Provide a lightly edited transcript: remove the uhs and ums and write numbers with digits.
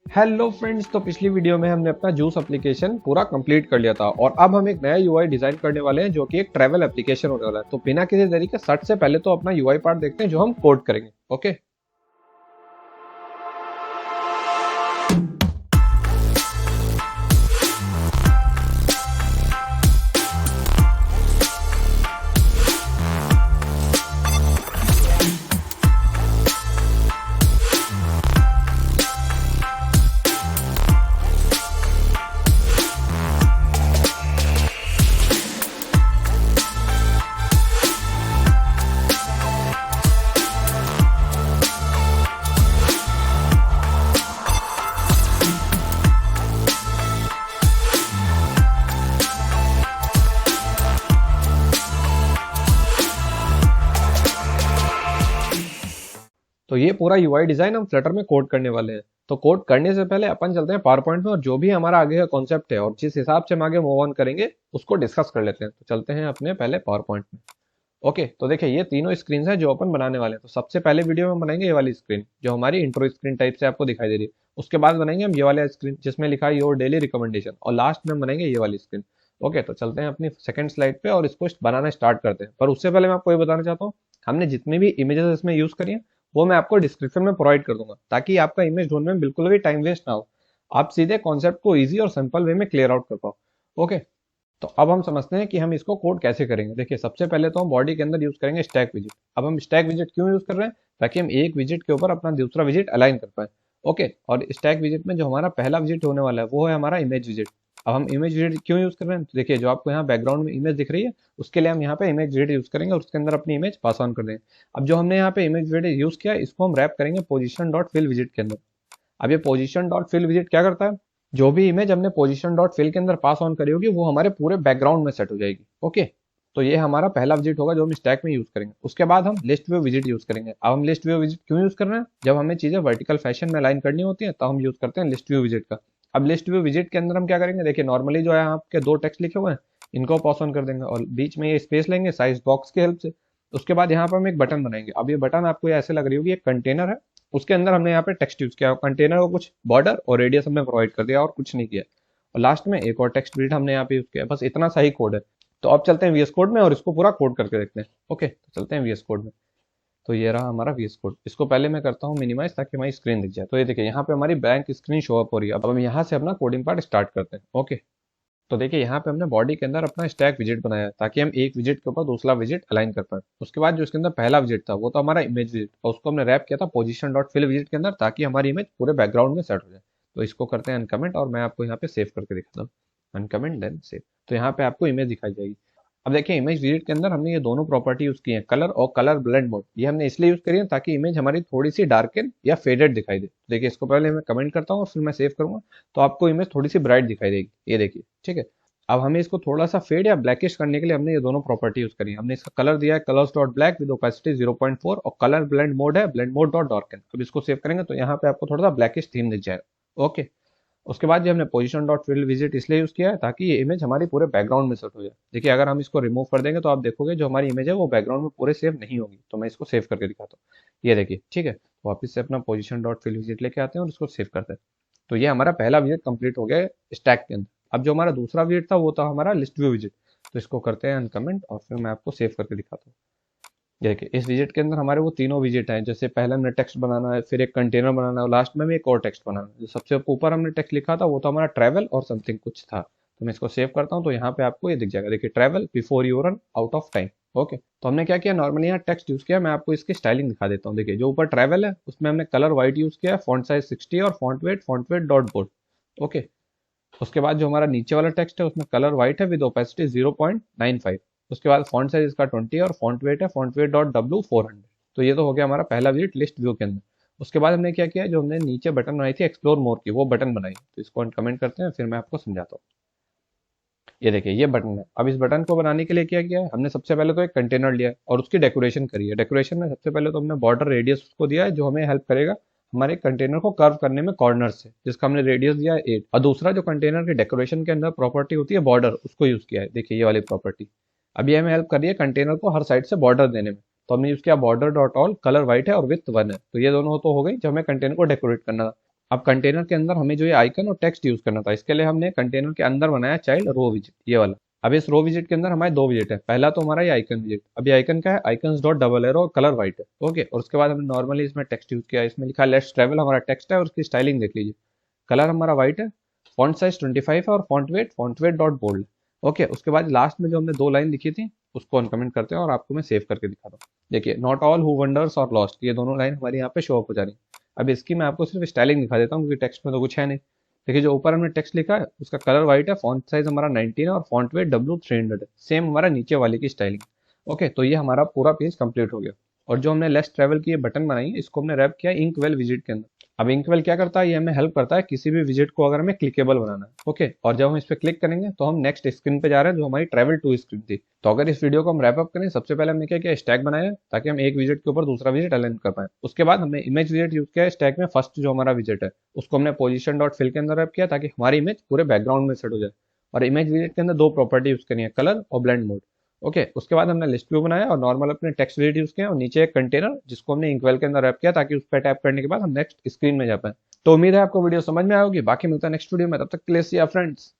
Hello friends, तो पिछली video में हमने अपना जूस एप्लीकेशन पूरा कंप्लीट कर लिया था और अब हम एक नया यूआई डिजाइन करने वाले हैं जो कि एक ट्रैवल एप्लीकेशन होने वाला है। तो बिना किसी देरी के सट से पहले तो अपना यूआई पार्ट देखते हैं जो हम कोड करेंगे। ओके, तो ये पूरा यूआई डिजाइन हम फ्लटर में कोड करने वाले हैं। तो कोड करने से पहले अपन चलते हैं पावर पॉइंट में और जो भी हमारा आगे का कॉन्सेप्ट है और जिस हिसाब से हम आगे मूव ऑन करेंगे उसको डिस्कस कर लेते हैं। तो चलते हैं अपने पहले पावर पॉइंट में। ओके, तो देखिए ये तीनों स्क्रीन है जो अपन बनाने वाले हैं। तो सबसे पहले वीडियो में बनाएंगे ये वाली स्क्रीन जो हमारी इंट्रो स्क्रीन टाइप से आपको दिखाई दे रही है। उसके बाद बनाएंगे हम ये वाला स्क्रीन जिसमें लिखा है योर डेली रिकमेंडेशन, और लास्ट में बनाएंगे ये वाली स्क्रीन। ओके, तो चलते हैं अपनी सेकंड स्लाइड पे और इसको बनाना स्टार्ट करते हैं। पर उससे पहले मैं आपको ये बताना चाहता हूँ, हमने जितनी भी इमेजेस इसमें यूज करी है वो मैं आपको डिस्क्रिप्शन में प्रोवाइड कर दूंगा ताकि आपका इमेज ढूंढने में बिल्कुल भी टाइम वेस्ट ना हो, आप सीधे कॉन्सेप्ट को इजी और सिंपल वे में क्लियर आउट कर पाओ। ओके, तो अब हम समझते हैं कि हम इसको कोड कैसे करेंगे। देखिए सबसे पहले तो हम बॉडी के अंदर यूज करेंगे स्टैक विजिट। अब हम स्टैक विजिट क्यों यूज कर रहे हैं? ताकि हम एक विजिट के ऊपर अपना दूसरा विजिट अलाइन कर पाए। ओके, और स्टैक विजिट में जो हमारा पहला विजिट होने वाला है वो है हमारा इमेज विजिट। अब हम इमेज विजिट क्यों यूज कर रहे हैं? तो देखिए जो आपको यहाँ बैकग्राउंड में इमेज दिख रही है उसके लिए हम यहाँ पे इमेज विजिट यूज करेंगे और उसके अंदर अपनी इमेज पास ऑन कर देंगे। अब जो हमने यहाँ पे इमेज विजिट यूज किया इसको हम रैप करेंगे पोजिशन डॉट फिल विजिट के अंदर। अब ये पोजिशन डॉट फिल विजिट क्या करता है? जो भी इमेज हमने पोजीशन डॉट फिल के अंदर पास ऑन करी होगी वो हमारे पूरे बैकग्राउंड में सेट हो जाएगी। ओके, तो ये हमारा पहला विजिट होगा जो हम स्टैक में यूज करेंगे। उसके बाद हम लिस्ट व्यू विजिट यूज करेंगे। अब हम लिस्ट व्यू विजिट क्यों यूज कर रहे हैं? जब हमें चीजें वर्टिकल फैशन में अलाइन करनी होती है तो हम यूज करते हैं लिस्ट व्यू विजिट का। अब लिस्ट व्यू विजिट के अंदर हम क्या करेंगे? देखिए नॉर्मली जो है आपके दो टेक्स्ट लिखे हुए हैं इनको पास ऑन कर देंगे और बीच में ये स्पेस लेंगे साइज बॉक्स की हेल्प से। उसके बाद यहाँ पर हम एक बटन बनाएंगे। अब ये बटन आपको ऐसे लग रही होगी एक कंटेनर है, उसके अंदर हमने यहाँ पे टेक्स्ट यूज किया, कंटेनर को कुछ बॉर्डर और रेडियस हमने प्रोवाइड कर दिया और कुछ नहीं किया। और लास्ट में एक और टेक्स्ट विजिट हमने यहाँ पे यूज किया। बस इतना सही कोड है। तो अब चलते हैं वीएस कोड में और इसको पूरा कोड करके देखते हैं। ओके, तो चलते हैं वीएस कोड में। तो ये रहा हमारा वीएस कोड। इसको पहले मैं करता हूँ मिनिमाइज ताकि हमारी स्क्रीन दिख जाए। तो ये देखिए यहाँ पे हमारी ब्लैंक स्क्रीन शो अप हो रही है। अब हम यहाँ से अपना कोडिंग पार्ट स्टार्ट करते हैं। ओके, तो देखिए यहाँ पे हमने बॉडी के अंदर अपना स्टैक विजिट बनाया है ताकि हम एक विजिट के ऊपर दूसरा विजिट अलाइन कर पाए। उसके बाद जो इसके अंदर पहला विजिट था वो तो हमारा इमेज विजिट और उसको हमने रैप किया था पोजीशन डॉट फिल विजिट के अंदर ताकि हमारी इमेज पूरे बैकग्राउंड में सेट हो जाए। तो इसको करते हैं अनकमेंट और मैं आपको यहाँ पे सेव करके दिखाता हूँ। अनकमेंट देन सेव, तो यहाँ पे आपको इमेज दिखाई जाएगी। अब देखिए इमेज विजिट के अंदर हमने ये दोनों प्रॉपर्टी यूज की है, कलर और कलर ब्लेंड मोड। ये हमने इसलिए यूज करी है ताकि इमेज हमारी थोड़ी सी डार्कन या फेडेड दिखाई दे। देखिए इसको पहले मैं कमेंट करता हूँ और फिर मैं सेव करूंगा तो आपको इमेज थोड़ी सी ब्राइट दिखाई देगी। ये देखिए, ठीक है। अब हमें इसको थोड़ा सा फेड या ब्लैकिश करने के लिए हमने ये दोनों प्रॉपर्टी यूज करी है। हमने इसका कलर दिया है colours dot black with opacity 0.4 और कलर ब्लेंड मोड है ब्लेंड मोड डॉट डार्कन। अब इसको सेव करेंगे तो यहाँ पे आपको थोड़ा सा ब्लैकिश थीम दिख जाएगा। ओके, उसके बाद ये हमने पोजीशन डॉट फिल विजिट इसलिए यूज किया है ताकि ये इमेज हमारी पूरे बैकग्राउंड में सेट हो जाए। देखिए अगर हम इसको रिमूव कर देंगे तो आप देखोगे जो हमारी इमेज है वो बैकग्राउंड में पूरे सेव नहीं होगी। तो मैं इसको सेव करके दिखाता हूँ। ये देखिए, ठीक है। वापस से अपना पोजीशन डॉट फिल विजिट लेके आते हैं और इसको सेव करते हैं। तो ये हमारा पहला विजिट कंप्लीट हो गया स्टैक के अंदर। अब जो हमारा दूसरा विजिट था वो था हमारा लिस्ट व्यू विजिट। तो इसको करते हैं अनकमेंट और फिर मैं आपको सेव करके दिखाता हूँ। ये देखिए इस विजिट के अंदर हमारे वो तीनों विजिट हैं। जैसे पहले हमने टेक्स्ट बनाना है, फिर एक कंटेनर बनाना है और लास्ट में भी एक और टेक्स्ट बनाना है। जो सबसे ऊपर हमने टेक्स्ट लिखा था वो तो हमारा ट्रैवल और समथिंग कुछ था। तो मैं इसको सेव करता हूँ तो यहाँ पे आपको ये दिख जाएगा। देखिए travel before you run out of time. Okay, तो हमने क्या किया, नॉर्मली यहाँ टेक्स्ट यूज किया। मैं आपको इसकी स्टाइलिंग दिखा देता हूँ। देखिए जो ऊपर ट्रैवल है उसमें हमने कलर व्हाइट यूज किया, फॉन्ट साइज 60 और font weight dot bold. Okay, उसके बाद जो हमारा नीचे वाला टेक्स्ट है उसमें कलर व्हाइट है विद ओपेसिटी 0.95। उसके बाद फॉन्ट साइज इसका 20 और फॉन्ट वेट है फॉन्ट वेट डॉट डब्ल्यू 400। तो ये तो हो गया हमारा पहला विजिट लिस्ट व्यू के अंदर। उसके बाद हमने क्या किया, जो हमने नीचे बटन बनाई थी एक्सप्लोर मोर की वो बटन बनाई। तो इसको कमेंट करते हैं फिर मैं आपको समझाता हूँ। ये देखिए ये बटन है। अब इस बटन को बनाने के लिए क्या किया है, हमने सबसे पहले तो एक कंटेनर लिया है और उसकी डेकोरेशन करी है। डेकोरेशन में सबसे पहले तो हमने बॉर्डर रेडियस उसको दिया है जो हमें हेल्प करेगा हमारे कंटेनर को कर्व करने में कॉर्नर से, जिसका हमने रेडियस दिया है 8। और दूसरा जो कंटेनर के डेकोरेशन के अंदर प्रॉपर्टी होती है बॉर्डर, उसको यूज किया है। देखिए ये वाली प्रॉपर्टी अभी हमें हेल्प कर रही है कंटेनर को हर साइड से बॉर्डर देने में। तो हमने यूज किया border dot all, colour white है और विथ 1 है। तो ये दोनों तो हो गई जब हमें कंटेनर को डेकोरेट करना था। अब कंटेनर के अंदर हमें जो ये आइकन और टेक्स्ट यूज करना था, इसके लिए हमने कंटेनर के अंदर बनाया चाइल्ड रो विजिट, ये वाला। अब इस रो विजिट के अंदर हमारे दो विजिट है, पहला तो हमारा ये आइकन विजिट। अब ये आइकन का है, आइकन्स डॉट डबल एरो और कलर व्हाइट है, ओके। और उसके बाद हमने नॉर्मली इसमें टेक्स्ट यूज किया, इसमें लिखा लेट्स ट्रेवल, हमारा टेक्स्ट है और उसकी स्टाइलिंग देख लीजिए, कलर हमारा व्हाइट है, फॉन्ट साइज 25 है और font weight dot bold, okay. उसके बाद लास्ट में जो हमने दो लाइन लिखी थी उसको अनकमेंट करते हैं और आपको मैं सेव करके दिखा रहा हूँ। देखिए, नॉट ऑल हु वंडर्स और लॉस्ट, ये दोनों लाइन हमारी यहाँ पे शो अप हो जा रही है। अब इसकी मैं आपको सिर्फ स्टाइलिंग दिखा देता हूँ क्योंकि टेक्स्ट में तो कुछ है नहीं। देखिए, जो ऊपर हमने टेक्स्ट लिखा है उसका कलर व्हाइट है, फॉन्ट साइज हमारा 19 है और फॉन्ट वेट W300 है, सेम हमारा नीचे वाले की स्टाइलिंग, ओके। तो ये हमारा पूरा पेज कंप्लीट हो गया। और जो हमने लेट्स ट्रैवल की ये बटन बनाई है, इसको हमने रैप किया इंकवेल विजिट के अंदर। अब इंकवेल क्या करता है, ये हमें हेल्प करता है किसी भी विजिट को अगर हमें क्लिकेबल बनाना है, ओके। और जब हम इस पर क्लिक करेंगे तो हम नेक्स्ट स्क्रीन पे जा रहे हैं जो हमारी ट्रैवल टू स्क्रीन थी। तो अगर इस वीडियो को हम रैप अप करें, सबसे पहले हमने क्या किया, स्टैक बनाया ताकि हम एक विजिट के ऊपर दूसरा विजिट अलाइन कर पाए। उसके बाद हमने इमेज विजिट यूज किया स्टैक में, फर्स्ट जो हमारा विजिट है उसको हमने पोजीशन डॉट फिल के अंदर रैप किया ताकि हमारी इमेज पूरे बैकग्राउंड में सेट हो जाए। और इमेज विजिट के अंदर दो प्रॉपर्टी यूज करनी है, कलर और ब्लेंड मोड, ओके। उसके बाद हमने लिस्ट व्यू बनाया और नॉर्मल अपने टेक्स्ट विजिट यूज किया और नीचे एक कंटेनर जिसको हमने इंक्वेल के अंदर रैप किया ताकि उस पर टैप करने के बाद हम नेक्स्ट स्क्रीन में जा पाए। तो उम्मीद है आपको वीडियो समझ में आएगी, बाकी मिलता है नेक्स्ट वीडियो में, तब तक के लिए सी या फ्रेंड्स।